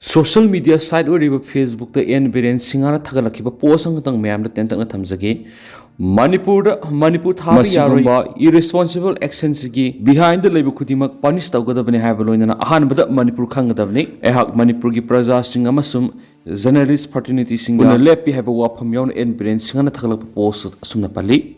Social media site or Facebook the N Biren Singana Tagalakiba posang tang mayam the tentang Tamzagi Manipur Thabi Yarba irresponsible actions behind the labor Kutimak punish Tagodabani Havaloina Han but Manipur Kangadavni Ehak Manipurgi Praza Singamasum journalist fraternity singa lepi have a wapham yon N Biren Singana Tagalak post Sumnapali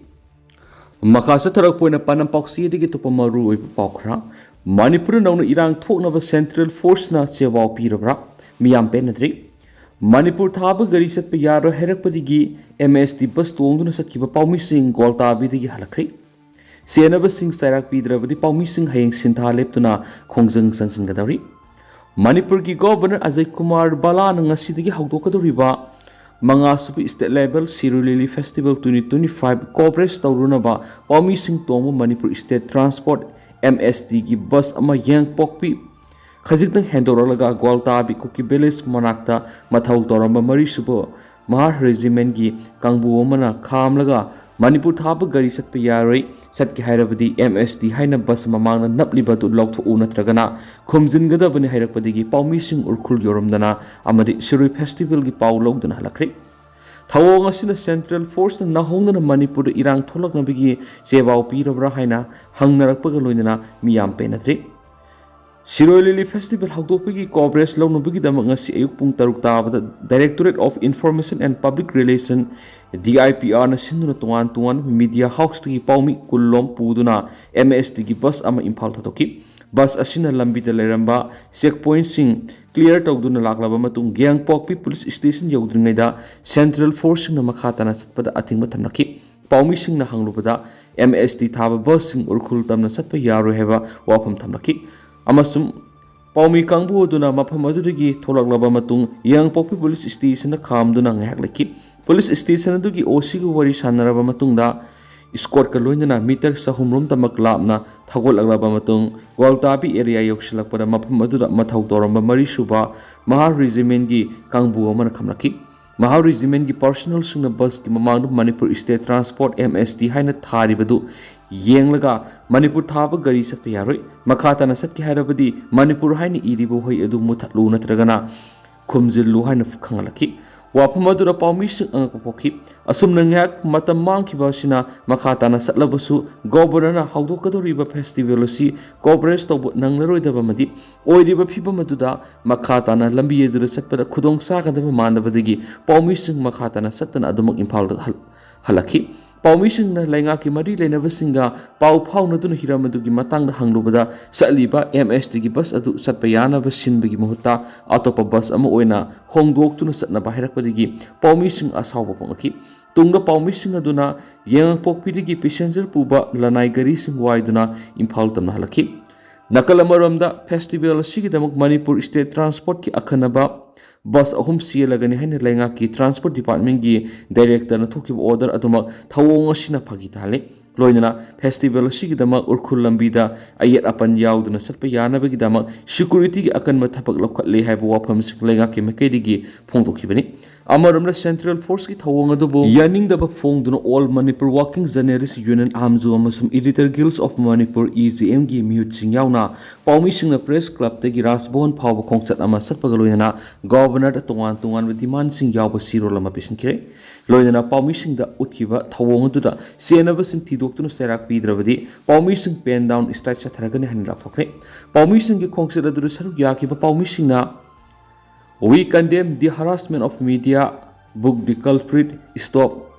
Makasa Tarakpoina Panapoxi to Pamaru Paukra Manipur known Erang Hourakhre Central Force na Chewao Pirabra Miyam Penadri Manipur Thaba Gari Sat Payaro Herakpadigi MSD bus Tonguna Sakiba Paumi Singh Golta Vidigi Halakri Sienaba Singh Sarak Pidravadi Paumi Singh Haying Sinta Leptuna Khongjang Sansingadari Manipur ki Governor Ajay Kumar Bala Nangasidigi Haudokadoriba Mangasupi State Level Sirulili Festival 2025 Corporate Taurunaba Paumi Singh Tomu Manipur State Transport MSD की बस अमा यांग पोकपी खजितंग हेंदोरलगा गोलताबी cookie बेलिस मनाक्ता मथाउ Toramba मरीसुबो Mahar regiment की कांगबु ओमना खामलगा मणिपुर थाब गरी सत्पे यारई सत्के हायरबदी MSD हाइना बस ममांगना नपलिबदु लौथु नत्रगना खुमजिनगदबनि हायरपदिगी पाउमिसिंग उरखुल योरमदना अमदि Shirui festival की पाउ लौदना हलखरे Thawong asina Central Force na nahong na Manipur Erang Tholak na bigi Chewao Pirabra haina hangnarakpaga loinana miyam penatri Sirolili Festival Haudopigi Cobres Law no bigi damang ngasi ayuk pung taruk tabada Directorate of Information and Public Relations DIPR na sinuna tungan media house tigi paumi kullom puduna MSD gi bus ama Imphal thatoki bus asina lambida leramba checkpoint sing clear tawduna laklaba matung Gyangpokpi police station yawdringaida Central Force na makhatana satpada atingma thamnaki paumi sing na hanglubada MSD thaba bus sing urkhul tamna satpa yaro heba wapham thamnaki amasum paumi kangbu duna mapham adudagi tholaklaba matung Gyangpokpi police station na khamduna ngahaklaki police station adugi OC gu wari sanaraba matungda Escort ka loinana meter sa humrum tamak lapna thagol aglaba matung Goltabi area yoksilak pada mapham aduda mathau toramba marisuba Mahar Regiment gi kangbu amana khamlaki Mahar Regiment gi personal sungna bus ki mamangdu Manipur State Transport MSD haina tharibadu yenglaga Manipur thaba gari satpa yaroi makhatana satki hairabadi Manipur haini iribo hoi adu muthatlu natragana khumjillu haina khangalaki Wapamadura Paumising Angapoki, Asum Nanyak, Matamang Kibashina, Makatana Satlabasu, Governor Haudokado River Festival, Cobres of Nangaroi de Bamadi, Oidiba Pipa Maduda, Makatana, Lambi de Satpada Kudong Saka de Manda Badigi, Paumising Makatana Satan Adamok Impaled Halaki. Paumising na Langaki Mari Lena Singa, Pau Paunatun Hiramadugi Matang the Hanglubada, Satliba, MSD bus adu Satpayana Basin Bigi Muhuta, Autopa bus Amoena, Hong Dok to Satna Bahirakadigi, Paumising Asawa Ponaki, Tunga Paumising Aduna, Yang Pokpidigi Passenger Puba, Lanai Garising Waiduna, Impaltam Halaki. Nakalamaramda Festival Sigidamok Manipur State Transport ki Akanaba. Bus ahum sielagani haina lenga ki transport department gi director na thoki order aduma thawong asina phagitale loinana festival sigidama urkhul lambida ayat apan yauduna satpa yana bagidama security gi akan mathapak lokhatle haiba wapham sing lenga ki mekedi gi phongdokhibani amaramna Central Force ki thawong adubo yaning daba phongduna all Manipur Working Journalists Union amzu amasum Editor Guilds of Manipur EGM gi mute sing yauna paumi sing na press club te gi rasbon phawba khongchat ama satpa loinana Governor tungan with demand sing yawba siro lama pisin kire loinana paumi sing da utkiba thawong aduda senaba sing tidoktuno serak pidravadi paumi sing pen down strike chatharagani hanila phokre paumi sing gi khongchat aduda saruk yakiba paumi sing na We condemn the harassment of media, book the culprit, stop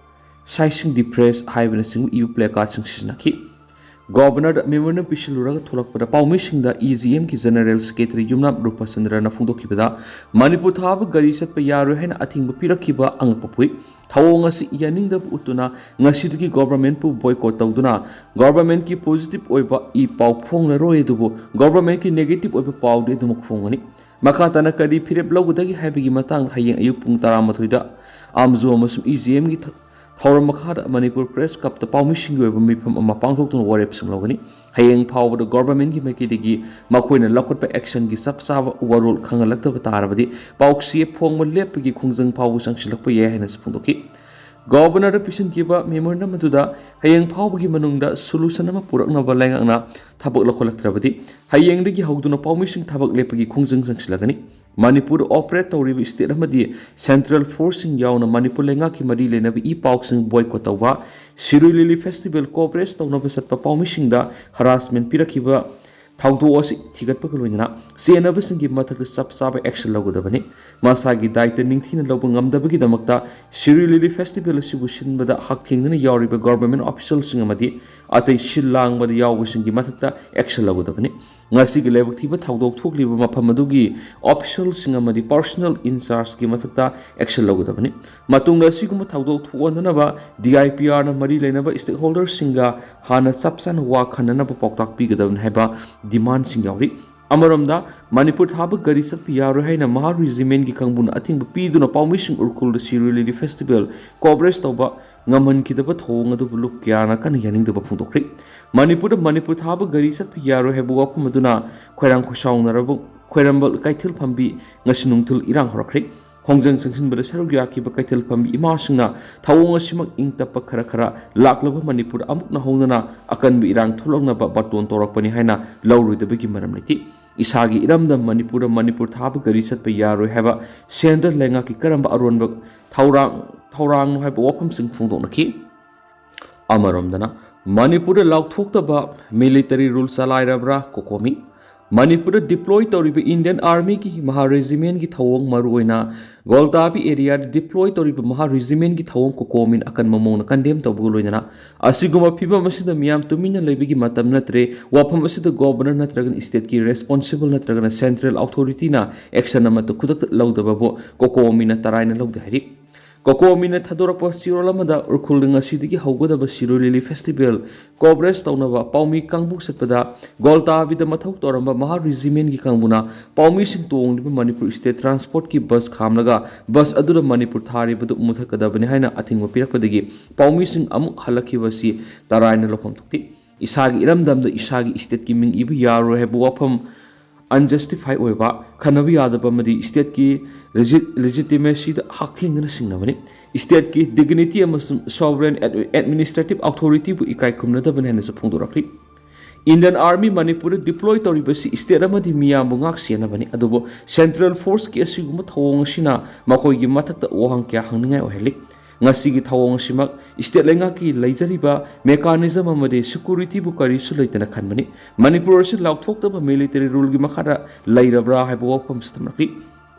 sizing the press, hiving sing you play cards and sinaki. Governor Memorandum Pishilura Tolak pada Paumising the EGM ki General Secretary Yumna Rupasandra na Fundo Kibada, Manipur Thaba Garisat Payaro Hen Ating Pira Angpopui, Tawonga si yaning da utuna ngasidiki government pu boycott tawduna government ki positive oiba I pau phong na roi dubu government ki negative oiba pau de dumuk phongani makatana kadi phirep logudagi habigi matang hayeng ayuk pung 13 da amzu amasum EGM gi thawram makhada Manipur Press Cup ta paumising oiba mifam ama pangthokton warep sing logani hayeng pau the government gi makidigi makoina lakot pa action gi sapsaba warul khangalakta tarabadi pauksi phong mo lepgi khungjang pau sangsilak pa ye hena spungdoki Governor Pisin Kiba Memorandum Maduda hayeng pau bagi manungda solution ama purak na balangna thabak lakolak trabadi hayeng digi hawduna paumising thabak lepgi khungjang sangsilagani Manipur operate tawriba state amadi central forcing yauna Manipur lengaki mari lenabi I pausing boycott tawba Sirui Lily Festival cooperates tawnaba satpa paumisingda harassment pirakiba thaudo osi thigatpa loinana senabasinggi mathak sab saba action lagodabani masagi daita ningthina lobu ngamdabagi damakta Sirui Lily Festival asibu sinbada hakthengna yawriba government officials singamadi atai shillang bada yawbasinggi mathakta action lagodabani ngasi gi lebak thiba thawdok thokliba mapham adugi official singamadi personal in charge gi mathakta action lagodabani matungna siguma thawdok thonanaba DIPR na mari leinaba stakeholders singa hana sapsan wa khananaba poktak pigadabani haiba demand sing yauri amaramda Manipur thaba gari satpi yaru haina mahar regiment gi kangbun athing piduna paumising urkul Sirui Lily Festival coverage tawba ngaman kidaba thong adu buluk kyana kan yaning daba phungdokri Manipur thaba gari satpi yaru hebu wapham aduna khoirang khosaunarabu khoirambal kaithil phambi ngasinungthul Erang Hourakhre Hongjang Sangshin bada sarug yakiba kaithil phambi imasingna thawong asimak ingtapa khara laklaba Manipur amuk na hongnana akan bi Erang thulongna ba baton torakpani haina lawruidabagi maram leti isagi iramda Manipur thaba gari satpa yaroi haba sender lenga ki karamba aronba thaurang haiba wapham sing phungdoknaki amaramdana Manipur laukthokta military rules alairabra kokomi Manipur deploy tawriba Indian Army ki Maha Regiment ki thawong maruoina Goldabi area deploy tawriba Maha Regiment ki thawong kokomin akan mamong kandem tawbu loinana asiguma phiba masida miyam tumina leibigi matam natre wapham asida governor natragan state ki responsible natragan central authority na action amata khudak laudababo kokomina taraina laudahari Kokomina Thadorapa Sirolamada urkuling asidigi haugadaba Sirui Lily Festival coverage tawnaba paumi kangbu satpada golta bida mathau toramba Maha Regiment gi kangbuna paumi sing tongdiba Manipur state transport ki bus khamlaga bus adura Manipur thari badu umuthakadabani haina athingwa pirakpadagi paumi sing amuk halakibasi taraina lokham thukti isagi iramdamda isagi state ki ming ibu yaro hebu wapham unjustified oiba khanabi yadaba madi state ki legitimacy da hakthengna singnabani state ki dignity amasung sovereign administrative authority bu ikai kumnadabani hena sa phungdorakli Indian Army Manipur deploy tawribasi state amadi miyam bungak senabani adubo central force ki asiguma thawong sina makoi gi mathakta ohang kya hangningai oheli ngasi gi thawong simak state lenga ki leijariba mechanism amade security bu kari su leitana khanbani Manipur si laukthokta military rule gi makhara leirabra haibo wapham stamaki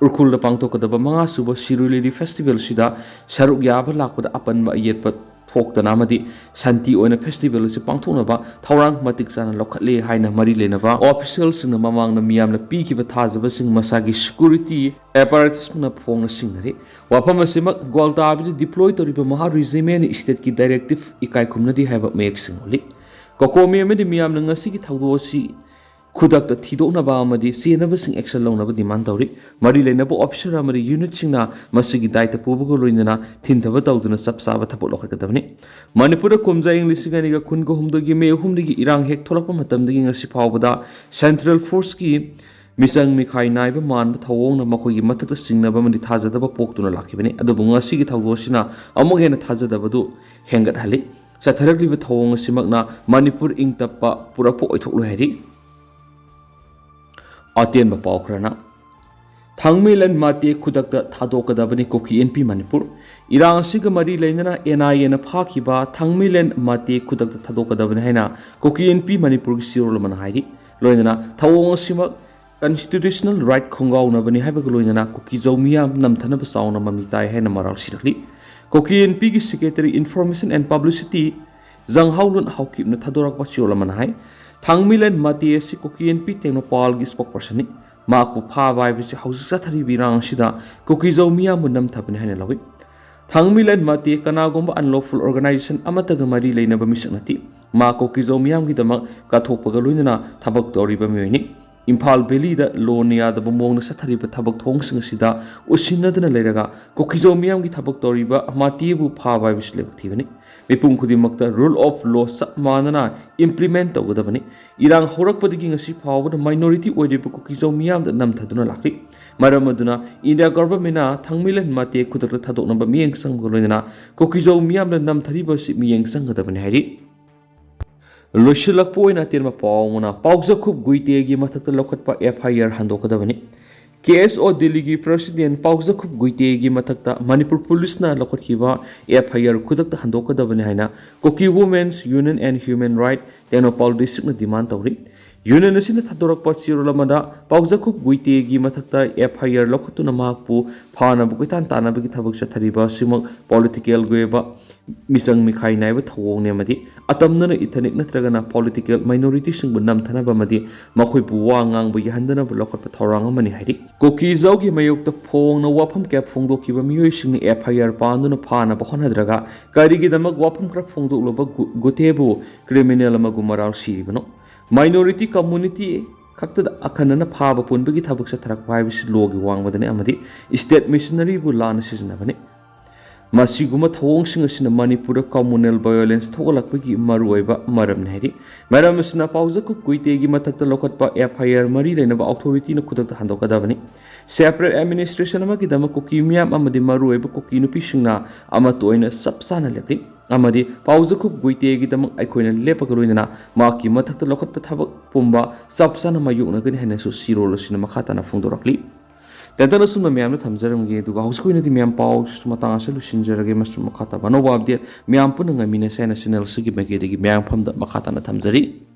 urkhul da pangtokadaba manga suba Sirui Lily Festival sida saruk yaba lakpada apanba yetpa thokdana amadi santi oina festival si pangthonaba thawrang matik chana lokhatle haina mari lenaba officials na mamangna miyamna pikiba thajaba sing masagi security apparatus na phongna singnari wapham asima golta abi deploy toriba Maha Regiment state ki directive ikai khumnadi haiba mek singoli kokomi amadi miyamna ngasi ki thawdosi khudakta thidoknaba amadi senabasing action lawnaba demand tawri mari leinaba officer amadi unit singna masigi daita pubugo loinana thintaba tawduna sapsaba thapol lokadabani Manipur kumja inglisingani ga kungo humdagi me humdagi Erang hek tholakpa matamdagi ngasi phawbada central force ki misang mikhai naiba manba thawongna makogi mathakta singnaba mandi thajadaba poktuna lakibani adubu ngasi gi thawgosina amuk hena thajadabadu hengat hali satharakliba thawong simakna Manipur ingtappa purapo oithoklo heri Atien Bapaukrana Thangmilan Mate Kudakta Thadokadabani Kuki NP Manipur Erang Sigamari Lainana NIN Pakiba Thangmilan Mate Kudakta Thadokadabani Haina Kuki NP Manipur Sirolaman Haidi Loinana Thawong Sima constitutional right Kongau Nabani Habagaloinana Kuki Zomia Namtanaba Sauna Mamitai Hena Maral Sirakli Kuki NP Secretary Information and Publicity Zhang Haulun Haukip Nathadorak Sirolaman Hai Thangmilan Mate si Kuki NP Technopal gi spokesperson maku pha bai bi hausi sathari birang sida Kuki Zomia munam thapani hana lawi Thangmilan Mate kanagomba unlawful organization amataga mari leinaba misnati ma Kuki Zomia gi damak kathokpaga loinana thabak toriba mioni Imphal Valley da Lonia da Bomong Sathari Tabak Tongsing Sida Usinadana Lega Kukizo Miam gi Tabak Toriba Matibu Pava Vislevani Mipum Kudimakta rule of law Manana implement of the Vani Erang Hourakhre si power the minority or the Kukizo Miam that Namtaduna Laki Maramaduna India government Thangmilan Mate Kudak Tadok number Miang Sangolina Kukizo Miam the Namtariba Miang Sangatavani Hari Lushilak point at Tirma Pauna, Pauza Kup Guitegi Matata Lokatpa FIR Handokadavani. KSO Delhi की President Pauzakhup Guite की मथक्ता Manipur Police na लखोटखिबा FIR खुदक्ता हंदोकदबने हाइना Kuki Women's Union and Human Right Tenopal District na demand tawri Union asina thadorokpa chirolamada Pauzakhup Guite की मथक्ता FIR लखोतुना माकपु फाना बुकितान ताना बगी थबक चथरिबा सिमक political गोएबा मिसंग मिखाई नाइबा थवोंगने मदि अतमनना ethnic नत्रगना political minority सिंग बनम थनबा मदि मखोइ बु वा ngang bu yahandana bu lokot thorang mani hairi Kuki zau ki mayuk ta phong na wapham kap phong do ki ba miyoi sing ni FIR pandu na phana ba khona draga kari gi damak wapham kra phong do lo ba gotebu criminal ma gu maral si bano minority community khakta akhana na pha ba pun bi thabak sa tharak pai bi lo gi wang badane amadi state missionary bu lan sijna bane Masiguma thong sing asina Manipur communal violence thogalakpagi maruiba maram nehri maram asina Pauzakhup Guite gi mathakta lokatpa FIR mari leinaba authority na khudakta handokadabani separate administration ama kidama Kuki miyam amadi maruiba Kuki nupi singna ama toina sapsana lepri amadi Pauzakhup Guite gi damak aikoina lepakaruina maki mathakta lokatpa thabak pumba sapsana mayukna gani hanasu sirol asina makhata na phongdorakli Tentang nasun memang thamjaram ge duga hauskoi nadi memang pau sumatang asal lusinjar ge masuk makata bano wabdir memang pun dengan minesa nasional segi bagi degi memang pam dak makata na thamjari